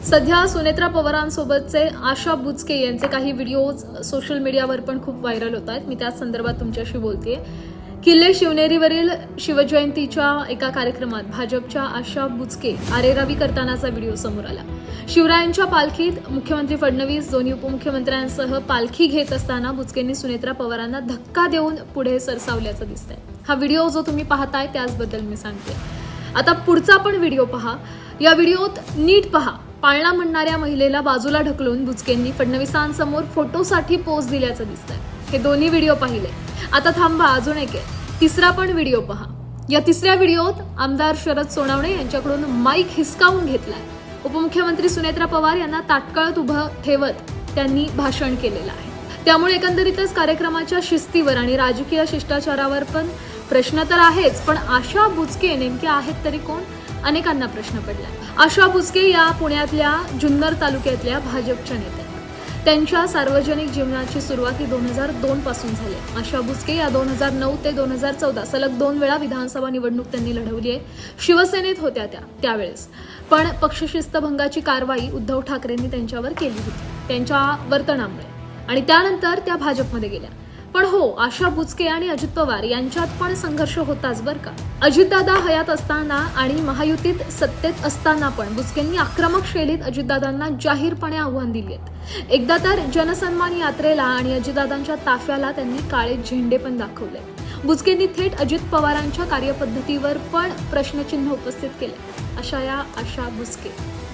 सध्या सुनेत्रा पवारांसोबतचे आशा बुचके यांचे काही व्हिडिओज सोशल मीडियावर पण खूप व्हायरल होत आहेत. मी त्याच संदर्भात तुमच्याशी बोलतेय. किल्ले शिवनेरीवरील शिवजयंतीच्या एका कार्यक्रमात भाजपच्या आशा बुचके आरेरावी करतानाचा व्हिडिओ समोर आला. शिवरायांच्या पालखीत मुख्यमंत्री फडणवीस दोन्ही उपमुख्यमंत्र्यांसह पालखी घेत असताना बुचकेंनी सुनेत्रा पवारांना धक्का देऊन पुढे सरसावल्याचं दिसतंय. हा व्हिडिओ जो तुम्ही पाहताय त्याचबद्दल मी सांगते. आता पुढचा पण व्हिडिओ पहा. या व्हिडिओत नीट पहा. पाळणा म्हणणाऱ्या महिलेला बाजूला ढकलून बुचकेंनी फडणवीसांसमोर फोटोसाठी पोज दिल्याचं दिसतंय. हे दोन्ही व्हिडिओ पाहिले. आता थांबा, अजून एक आहे. तिसरा पण व्हिडिओ पहा. या तिसऱ्या व्हिडिओत आमदार शरद सोनवणे यांच्याकडून माईक हिसकावून घेतलाय. उपमुख्यमंत्री सुनेत्रा पवार यांना ताटकळत उभं ठेवत त्यांनी भाषण केलेलं आहे. त्यामुळे एकंदरीतच कार्यक्रमाच्या शिस्तीवर आणि राजकीय शिष्टाचारावर पण प्रश्न तर आहेच, पण आशा बुचके नेमक्या आहेत तरी कोण, अनेकांना प्रश्न पडलाय. आशा बुचके या पुण्यातल्या जुन्नर तालुक्यातल्या भाजपच्या नेत्या. त्यांच्या सार्वजनिक जीवनाची सुरुवात 2002 पासून झाली. आशा बुचके या 2009 ते 2014 सलग 2 वेळा विधानसभा निवडणूक त्यांनी लढवली आहे. शिवसेनेत होत्या त्यावेळेस, पण पक्षशिस्तभंगाची कारवाई उद्धव ठाकरेंनी त्यांच्यावर केली होती त्यांच्या वर्तनामुळे, आणि त्यानंतर त्या भाजपमध्ये गेल्या. पण हो, आशा बुचके आणि अजित पवार यांच्यात पण संघर्ष होताच बरं का. अजितदादा हयात असताना आणि महायुतीत सत्तेत असताना पण बुचकेंनी आक्रमक शैलीत अजितदादांना जाहीरपणे आव्हान दिली आहेत. एकदा तर जनसन्मान यात्रेला आणि अजितदादांच्या ताफ्याला त्यांनी काळे झेंडे पण दाखवले. बुचकेंनी थेट अजित पवारांच्या कार्यपद्धतीवर पण प्रश्नचिन्ह उपस्थित केले. अशा या आशा बुचके.